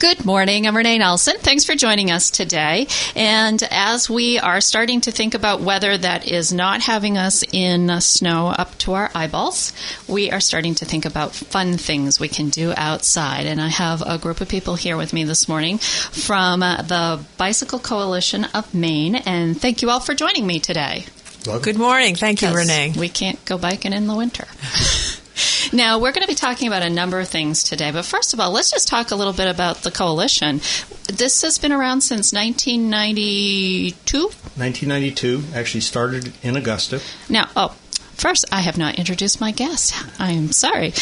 Good morning. I'm Renee Nelson. Thanks for joining us today. And as we are starting to think about weather that is not having us in snow up to our eyeballs, we are starting to think about fun things we can do outside. And I have a group of people here with me this morning from the Bicycle Coalition of Maine. And thank you all for joining me today. Welcome. Good morning. Thank you, Renee. We can't go biking in the winter. Now, we're going to be talking about a number of things today, but first of all, let's just talk a little bit about the coalition. This has been around since 1992? 1992, actually started in Augusta. Now, first, I have not introduced my guest. I am sorry.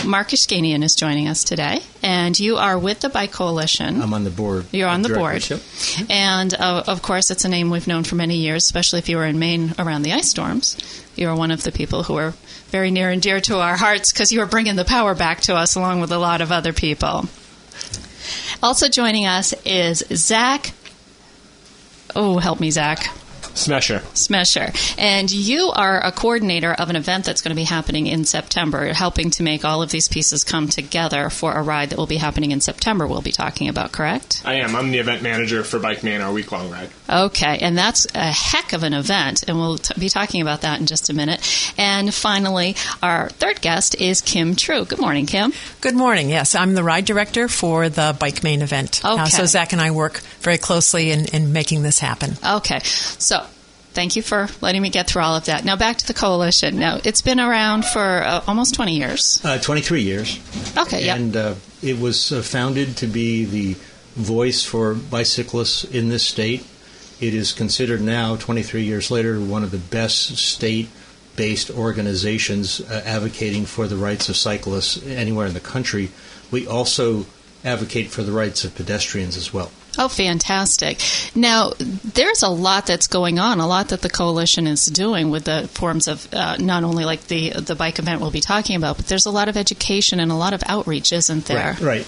Mark Ishkanian is joining us today, and you are with the Bike Coalition. I'm on the board. You're on the board. Yep. And, of course, it's a name we've known for many years, especially if you were in Maine around the ice storms. You are one of the people who are very near and dear to our hearts because you are bringing the power back to us along with a lot of other people. Also joining us is Zach. Oh, help me, Zach. Smesher. And you are a coordinator of an event that's going to be happening in September, helping to make all of these pieces come together for a ride that will be happening in September we'll be talking about, correct? I am. I'm the event manager for BikeMaine, our week-long ride. Okay, and that's a heck of an event, and we'll be talking about that in just a minute. And finally, our third guest is Kim True. Good morning, Kim. Good morning. Yes, I'm the ride director for the BikeMaine event. Okay. So Zach and I work very closely in making this happen. Okay, so thank you for letting me get through all of that. Now back to the coalition. Now, it's been around for almost 20 years. 23 years. Okay, yeah. And it was founded to be the voice for bicyclists in this state. It is considered now, 23 years later, one of the best state-based organizations advocating for the rights of cyclists anywhere in the country. We also advocate for the rights of pedestrians as well. Oh, fantastic. Now, there's a lot that's going on, a lot that the coalition is doing with the forms of not only like the bike event we'll be talking about, but there's a lot of education and a lot of outreach, isn't there? Right.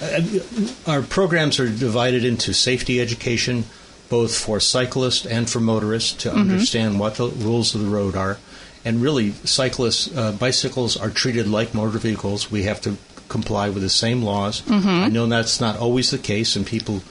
Our programs are divided into safety education, both for cyclists and for motorists to understand what the rules of the road are. And really, bicycles are treated like motor vehicles. We have to comply with the same laws. I know that's not always the case, and people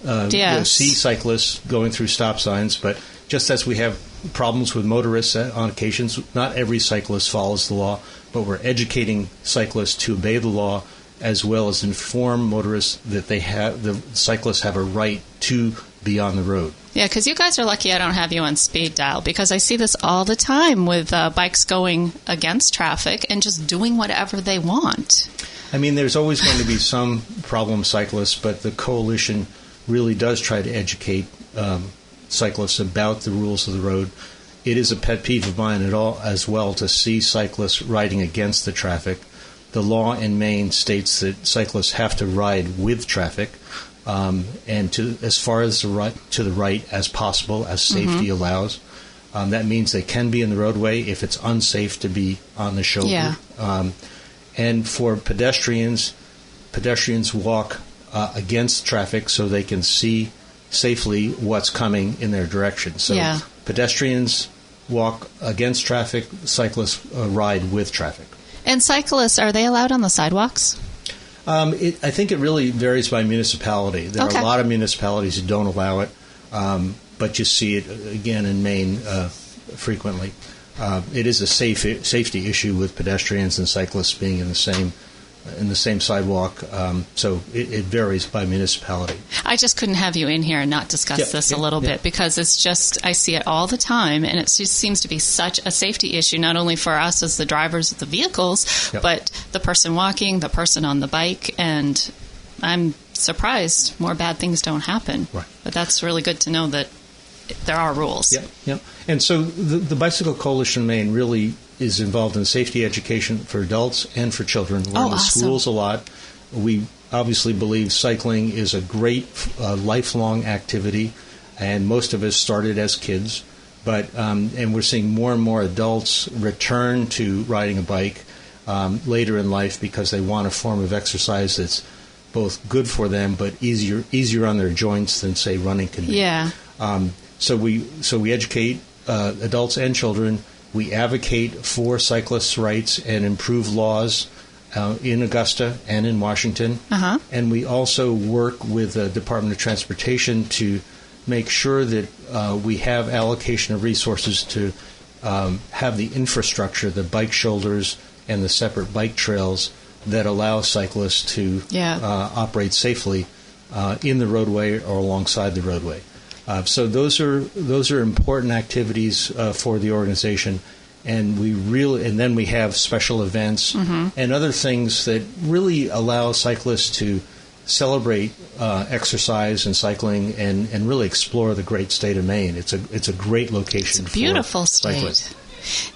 see cyclists going through stop signs, but just as we have problems with motorists on occasions, not every cyclist follows the law, but we're educating cyclists to obey the law as well as inform motorists that the cyclists have a right to be on the road. Yeah, because you guys are lucky I don't have you on speed dial, because I see this all the time with bikes going against traffic and just doing whatever they want. I mean, there's always going to be some problem cyclists, but the coalition really does try to educate cyclists about the rules of the road. It is a pet peeve of mine as well to see cyclists riding against the traffic. The law in Maine states that cyclists have to ride with traffic, and to as far as to the right as possible, as safety allows. That means they can be in the roadway if it's unsafe to be on the shoulder. Yeah. And for pedestrians walk against traffic so they can see safely what's coming in their direction. So pedestrians walk against traffic, cyclists ride with traffic. And cyclists, are they allowed on the sidewalks? I think it really varies by municipality. There are a lot of municipalities that don't allow it, but you see it, again, in Maine frequently. It is a safety issue with pedestrians and cyclists being in the same sidewalk, so it varies by municipality. I just couldn't have you in here and not discuss this a little bit, because it's just, I see it all the time, and it just seems to be such a safety issue, not only for us as the drivers of the vehicles, but the person walking, the person on the bike, and I'm surprised more bad things don't happen. Right. But that's really good to know that there are rules. Yep. And so the Bicycle Coalition of Maine really is involved in safety education for adults and for children. We're in the schools a lot. We obviously believe cycling is a great lifelong activity, and most of us started as kids. But and we're seeing more and more adults return to riding a bike later in life because they want a form of exercise that's both good for them but easier on their joints than, say, running can be. Yeah. So we educate adults and children. We advocate for cyclists' rights and improve laws in Augusta and in Washington. And we also work with the Department of Transportation to make sure that we have allocation of resources to have the infrastructure, the bike shoulders and the separate bike trails that allow cyclists to operate safely in the roadway or alongside the roadway. So those are important activities for the organization, and then we have special events and other things that really allow cyclists to celebrate exercise and cycling and really explore the great state of Maine. It's a great location. It's a beautiful for state. cyclists.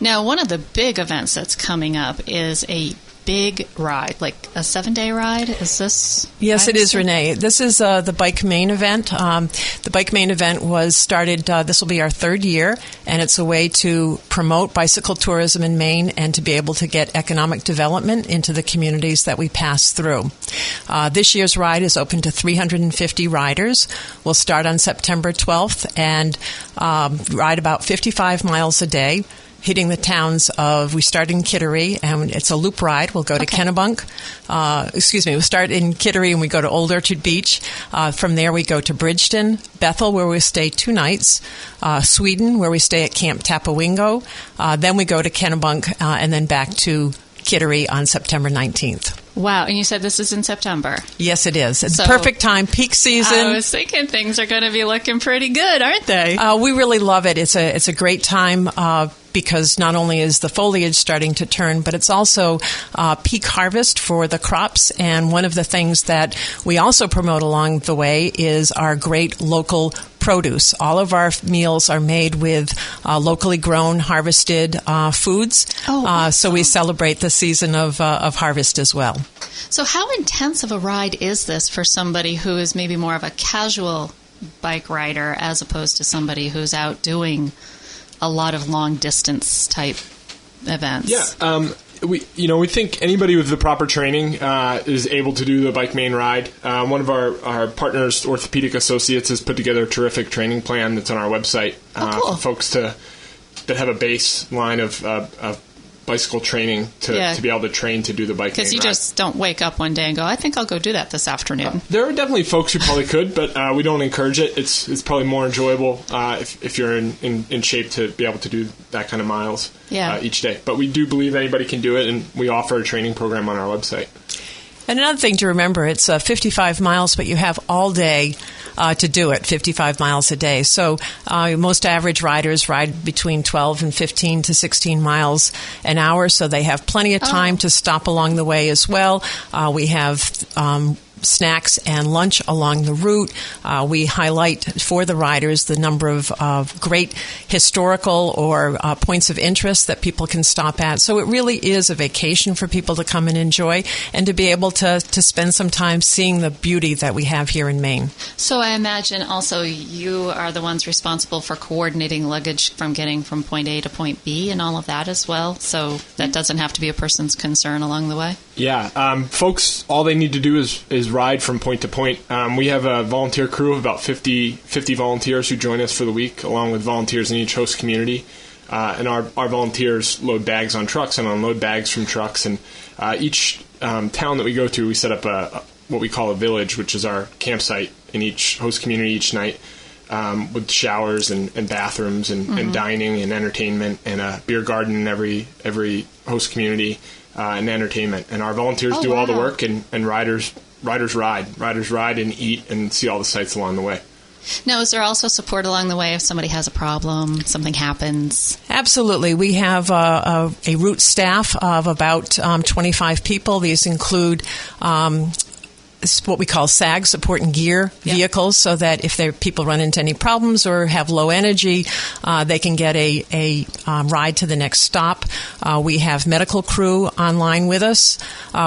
Now, one of the big events that's coming up is a big ride, like a 7-day ride. Is this? Yes, it is, Renee. This is the BikeMaine event. The BikeMaine event was started, this will be our third year, and it's a way to promote bicycle tourism in Maine and to be able to get economic development into the communities that we pass through. This year's ride is open to 350 riders. We'll start on September 12th and ride about 55 miles a day, hitting the towns of, we start in Kittery, and it's a loop ride. We'll go to Kennebunk. We'll start in Kittery and we go to Old Orchard Beach. From there we go to Bridgeton, Bethel, where we stay 2 nights, Sweden, where we stay at Camp Tapawingo. Then we go to Kennebunk and then back to Kittery on September 19th. Wow, and you said this is in September. Yes, it is. It's perfect time, peak season. I was thinking things are going to be looking pretty good, aren't they? We really love it. It's a great time because not only is the foliage starting to turn, but it's also peak harvest for the crops. And one of the things that we also promote along the way is our great local produce. All of our meals are made with locally grown, harvested foods. So we celebrate the season of harvest as well. So how intense of a ride is this for somebody who is maybe more of a casual bike rider as opposed to somebody who's out doing a lot of long distance type events? Yeah. We think anybody with the proper training is able to do the BikeMaine ride. One of our partners, Orthopedic Associates, has put together a terrific training plan that's on our website for folks that have a baseline of bicycle training to be able to train to do the BikeMaine ride. Because you just don't wake up one day and go, I think I'll go do that this afternoon. There are definitely folks who probably could, but we don't encourage it. It's probably more enjoyable if you're in shape to be able to do that kind of miles each day. But we do believe anybody can do it, and we offer a training program on our website. And another thing to remember, it's 55 miles, but you have all day to do it, 55 miles a day. So most average riders ride between 12 and 15 to 16 miles an hour, so they have plenty of time to stop along the way as well. We have snacks and lunch along the route. We highlight for the riders the number of great historical or points of interest that people can stop at. So it really is a vacation for people to come and enjoy and to be able to spend some time seeing the beauty that we have here in Maine. So I imagine also you are the ones responsible for coordinating luggage from getting from point A to point B and all of that as well. So that doesn't have to be a person's concern along the way. Yeah, folks, all they need to do is ride from point to point. We have a volunteer crew of about 50 volunteers who join us for the week, along with volunteers in each host community. And our volunteers load bags on trucks and unload bags from trucks. And each town that we go to, we set up what we call a village, which is our campsite in each host community each night, with showers and bathrooms and dining and entertainment and a beer garden in every host community. And entertainment, and our volunteers do all the work, and riders ride and eat and see all the sights along the way. Now, is there also support along the way if somebody has a problem, something happens? Absolutely. We have a route staff of about 25 people. These include what we call SAG, support and gear vehicles, so that if people run into any problems or have low energy, they can get a ride to the next stop. We have medical crew online with us.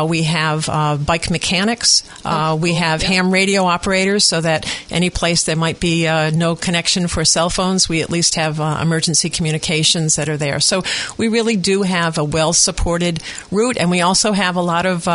We have bike mechanics. We have ham radio operators, so that any place there might be no connection for cell phones, we at least have emergency communications that are there. So we really do have a well-supported route, and we also have a lot of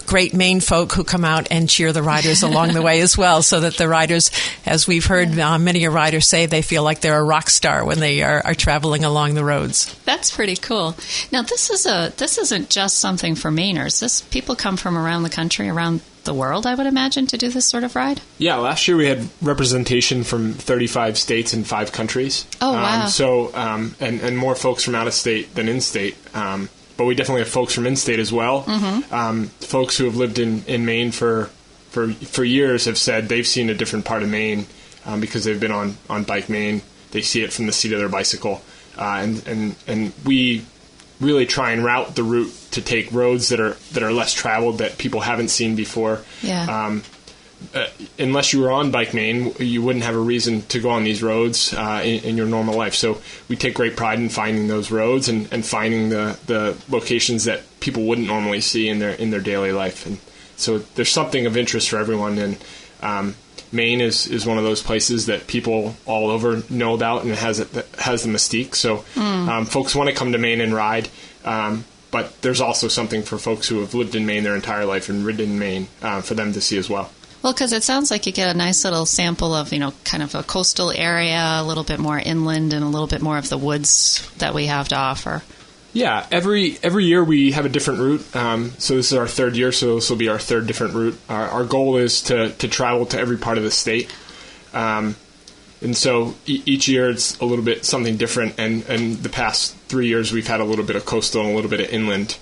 great Maine folk who come out and cheer the riders along the way as well, so that the riders, as we've heard many a rider say, they feel like they're a rock star when they are traveling along the roads. That's pretty cool. Now, this isn't just something for Mainers. People come from around the country, around the world, I would imagine, to do this sort of ride? Yeah, last year we had representation from 35 states and 5 countries. Oh, wow. And more folks from out of state than in state. But we definitely have folks from in-state as well. Mm-hmm. Folks who have lived in Maine for years have said they've seen a different part of Maine because they've been on BikeMaine. They see it from the seat of their bicycle. And we really try and route the route to take roads that are less traveled, that people haven't seen before. Yeah. Unless you were on BikeMaine, you wouldn't have a reason to go on these roads in your normal life. So we take great pride in finding those roads and finding the locations that people wouldn't normally see in their daily life. And so there's something of interest for everyone. And Maine is one of those places that people all over know about and has the mystique. So folks want to come to Maine and ride. But there's also something for folks who have lived in Maine their entire life and ridden in Maine for them to see as well. Well, because it sounds like you get a nice little sample of, kind of a coastal area, a little bit more inland, and a little bit more of the woods that we have to offer. Yeah, every year we have a different route. So this is our 3rd year, so this will be our 3rd different route. Our goal is to travel to every part of the state. And so each year it's a little bit something different. And the past 3 years we've had a little bit of coastal and a little bit of inland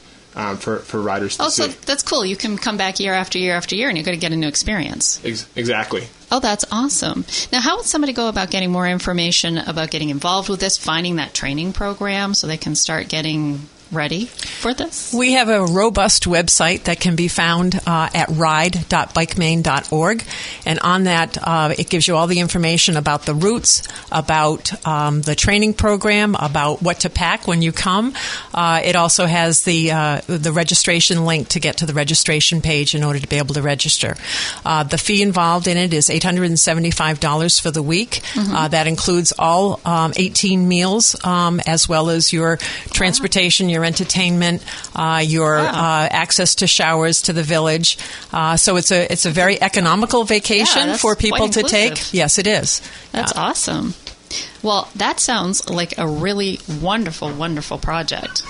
for riders to see. So that's cool. You can come back year after year after year and you're going to get a new experience. Exactly. Oh, that's awesome. Now, how would somebody go about getting more information about getting involved with this, finding that training program so they can start getting ready for this? We have a robust website that can be found at ride.bikemaine.org. And on that, it gives you all the information about the routes, about the training program, about what to pack when you come. It also has the registration link to get to the registration page in order to be able to register. The fee involved in it is $875 for the week. Mm-hmm. That includes all 18 meals, as well as your transportation, your entertainment, your access to showers to the village. So it's a very economical vacation for people to take. Yes, it is. That's awesome. Well, that sounds like a really wonderful, wonderful project.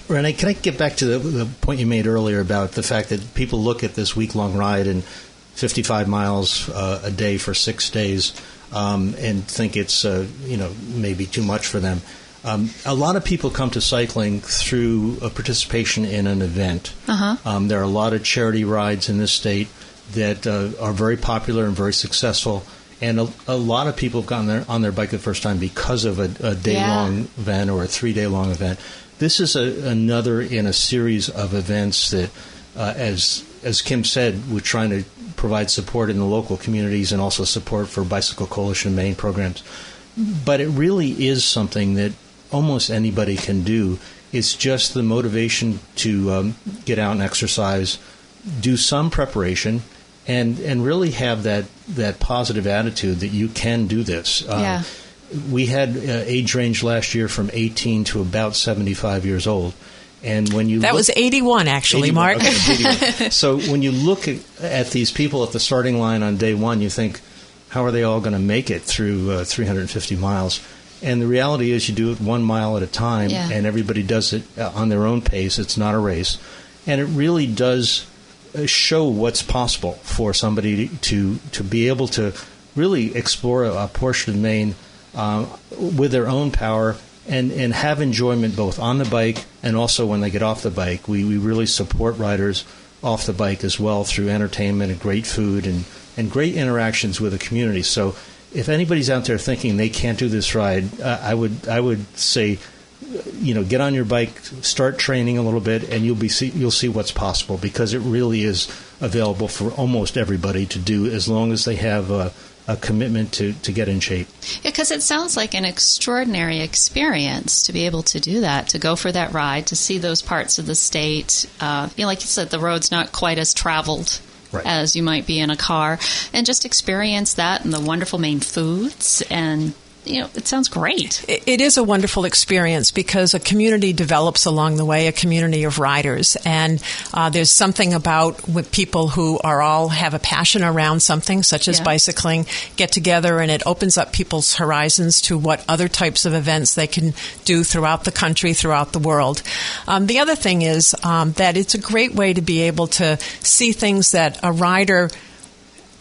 Renee, can I get back to the point you made earlier about the fact that people look at this week-long ride and 55 miles a day for 6 days and think it's maybe too much for them. A lot of people come to cycling through a participation in an event. Uh-huh. There are a lot of charity rides in this state that are very popular and very successful, and a lot of people have gotten on their bike the first time because of a day-long event or a 3-day-long event. This is another in a series of events that, as Kim said, we're trying to provide support in the local communities and also support for Bicycle Coalition of Maine programs. But it really is something that almost anybody can do. It's just the motivation to get out and exercise, do some preparation, and really have that positive attitude that you can do this. We had age range last year from 18 to about 75 years old. And when you was 81, actually, 81, Mark. Okay, 81. So when you look at these people at the starting line on day one, you think, how are they all going to make it through 350 miles? And the reality is you do it 1 mile at a time, and everybody does it on their own pace. It's not a race. And it really does show what's possible for somebody to be able to really explore a portion of Maine with their own power and have enjoyment both on the bike and also when they get off the bike. We really support riders off the bike as well through entertainment and great food and great interactions with the community. So if anybody's out there thinking they can't do this ride, I would say, get on your bike, start training a little bit, and you'll see what's possible, because it really is available for almost everybody to do as long as they have a commitment to get in shape. Yeah, because it sounds like an extraordinary experience to be able to do that, to go for that ride, to see those parts of the state. Like you said, the road's not quite as traveled as you might be in a car, and just experience that and the wonderful Maine foods and it sounds great. It is a wonderful experience because a community develops along the way, a community of riders. And there's something about with people who are all have a passion around something, such as bicycling, get together, and it opens up people's horizons to what other types of events they can do throughout the country, throughout the world. The other thing is that it's a great way to be able to see things that a rider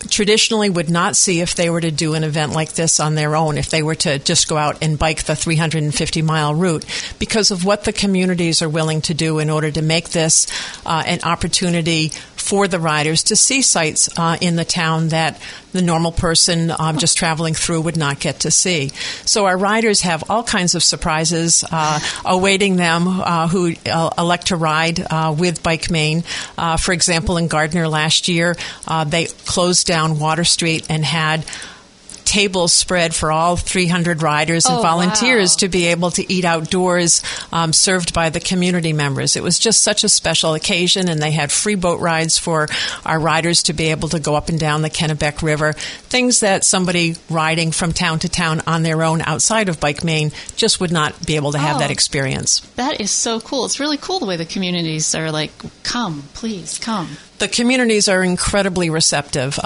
traditionally would not see if they were to do an event like this on their own, if they were to just go out and bike the 350-mile route, because of what the communities are willing to do in order to make this an opportunity for the riders to see sights in the town that the normal person just traveling through would not get to see. So our riders have all kinds of surprises awaiting them who elect to ride with BikeMaine. For example, in Gardner last year, they closed down Water Street and had tables spread for all 300 riders and volunteers to be able to eat outdoors, served by the community members. It was just such a special occasion, and they had free boat rides for our riders to be able to go up and down the Kennebec River, things that somebody riding from town to town on their own outside of BikeMaine just would not be able to have that experience. That is so cool. It's really cool the way the communities are like, come, please, come. The communities are incredibly receptive.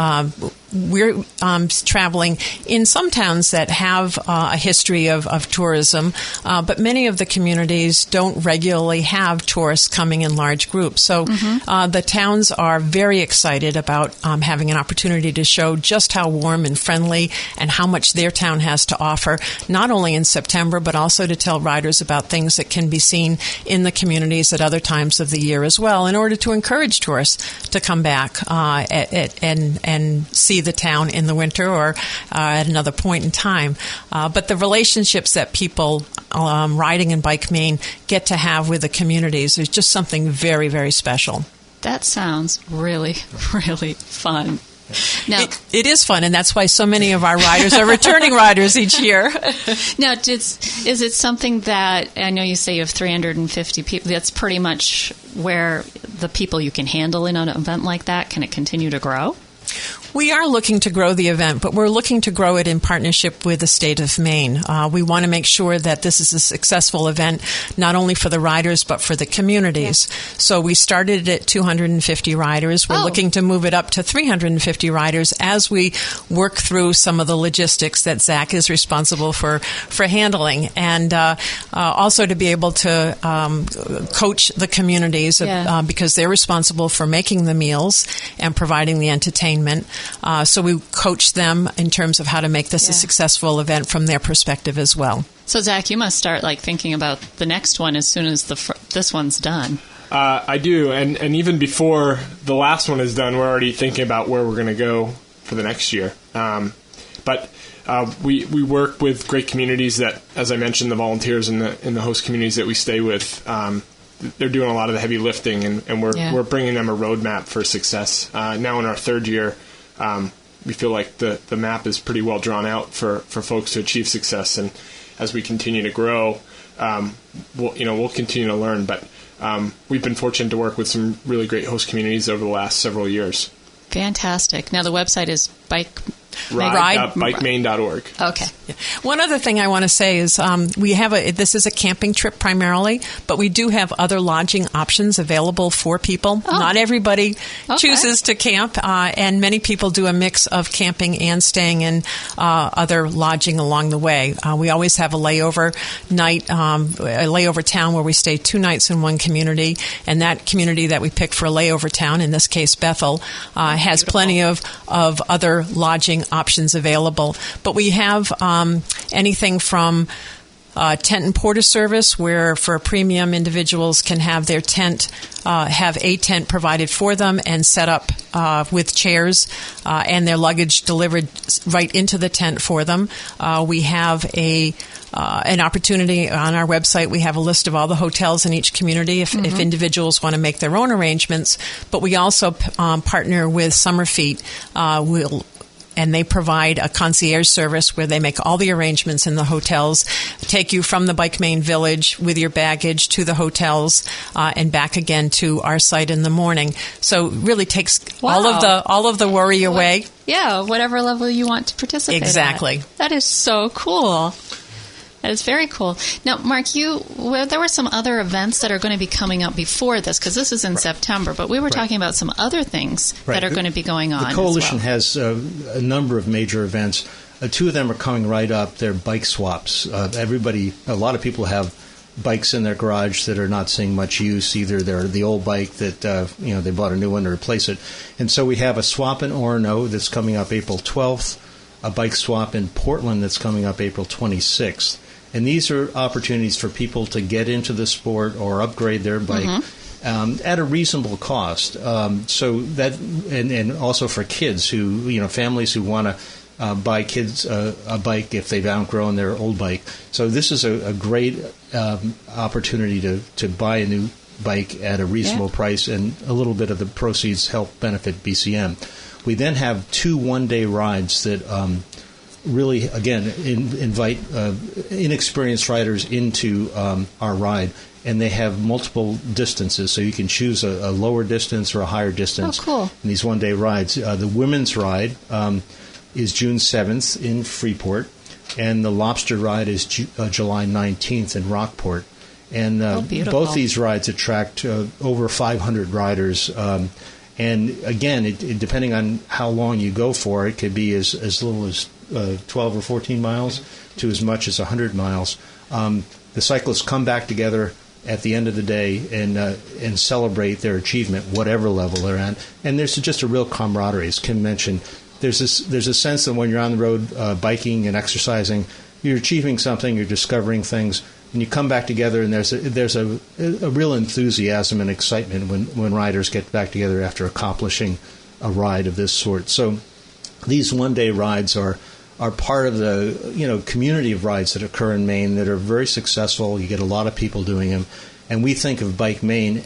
We're traveling in some towns that have a history of tourism, but many of the communities don't regularly have tourists coming in large groups. So the towns are very excited about having an opportunity to show just how warm and friendly and how much their town has to offer, not only in September, but also to tell riders about things that can be seen in the communities at other times of the year as well, in order to encourage tourists to come back and see the town in the winter or at another point in time. But the relationships that people riding in BikeMaine get to have with the communities is just something very, very special. That sounds really, really fun. Now, it is fun, and that's why so many of our riders are returning riders each year. Now, is it something that, I know you say you have 350 people, that's pretty much where the people you can handle in an event like that? Can it continue to grow? We are looking to grow the event, but we're looking to grow it in partnership with the state of Maine. We want to make sure that this is a successful event, not only for the riders, but for the communities. Yeah. So we started at 250 riders. We're looking to move it up to 350 riders as we work through some of the logistics that Zach is responsible for handling. And also to be able to coach the communities because they're responsible for making the meals and providing the entertainment. So we coach them in terms of how to make this a successful event from their perspective as well. So, Zach, you must start thinking about the next one as soon as this one's done. I do, and even before the last one is done, we're already thinking about where we're going to go for the next year. But we work with great communities that, as I mentioned, the volunteers in the host communities that we stay with. They're doing a lot of the heavy lifting, and we're bringing them a roadmap for success. Now in our third year, we feel like the map is pretty well drawn out for folks to achieve success. And as we continue to grow, we'll continue to learn. But we've been fortunate to work with some really great host communities over the last several years. Fantastic. Now the website is ride.bikemaine.org. Okay. Yeah. One other thing I want to say is we have this is a camping trip primarily, but we do have other lodging options available for people. Not everybody chooses to camp, and many people do a mix of camping and staying in other lodging along the way. We always have a layover night, a layover town where we stay 2 nights in one community, and that community that we pick for a layover town, in this case Bethel, has plenty of other lodging options available. But we have anything from tent and porter service, where for a premium, individuals can have their tent, have a tent provided for them and set up with chairs and their luggage delivered right into the tent for them. We have an opportunity on our website. We have a list of all the hotels in each community if individuals want to make their own arrangements. But we also partner with Summerfeet. We'll and they provide a concierge service where they make all the arrangements in the hotels, take you from the BikeMaine village with your baggage to the hotels and back again to our site in the morning. So it really takes all of the worry away. Yeah, whatever level you want to participate Exactly. at. That is so cool. That is very cool. Now, Mark, there were some other events that are going to be coming up before this, because this is in September, but we were talking about some other things that are going to be going on. The Coalition as well. has a number of major events. Two of them are coming right up. They're bike swaps. A lot of people have bikes in their garage that are not seeing much use. Either they're the old bike that they bought a new one to replace it. And so we have a swap in Orono that's coming up April 12th, a bike swap in Portland that's coming up April 26th. And these are opportunities for people to get into the sport or upgrade their bike at a reasonable cost. So that, and also for kids families who want to buy kids a bike if they've outgrown their old bike. So this is a great opportunity to buy a new bike at a reasonable price, and a little bit of the proceeds help benefit BCM. We then have 2 one-day rides that really, again, invite inexperienced riders into our ride, and they have multiple distances, so you can choose a lower distance or a higher distance in these one-day rides. The women's ride is June 7th in Freeport, and the lobster ride is July 19th in Rockport. And both these rides attract over 500 riders. And again, it depending on how long you go for, it could be as little as 12 or 14 miles to as much as 100 miles. The cyclists come back together at the end of the day and celebrate their achievement, whatever level they're at. And there's just a real camaraderie, as Kim mentioned. There's a sense that when you're on the road biking and exercising, you're achieving something, you're discovering things, and you come back together, and there's a real enthusiasm and excitement when riders get back together after accomplishing a ride of this sort. So these one-day rides are part of the community of rides that occur in Maine that are very successful. You get a lot of people doing them, and we think of BikeMaine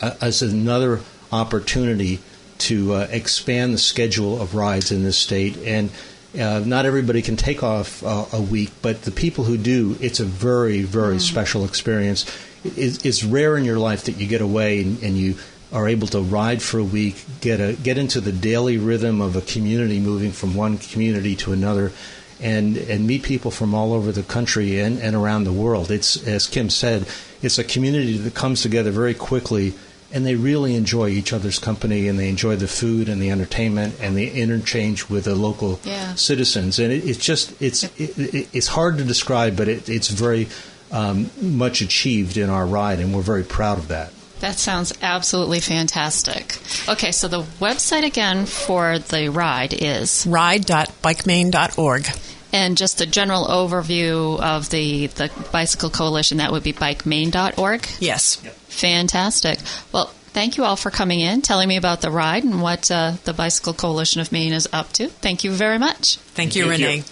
as another opportunity to expand the schedule of rides in this state. And not everybody can take off a week, but the people who do, it's a very, very special experience. It's rare in your life that you get away and you are able to ride for a week, get into the daily rhythm of a community, moving from one community to another, and meet people from all over the country and around the world. It's, as Kim said, it's a community that comes together very quickly, and they really enjoy each other's company, and they enjoy the food and the entertainment and the interchange with the local citizens. And it's hard to describe, but it's very much achieved in our ride, and we're very proud of that. That sounds absolutely fantastic. Okay, so the website again for the ride is ride.bikemaine.org. And just a general overview of the Bicycle Coalition, that would be bikemaine.org? Yes. Yep. Fantastic. Well, thank you all for coming in, telling me about the ride and what the Bicycle Coalition of Maine is up to. Thank you very much. Thank you, Renee.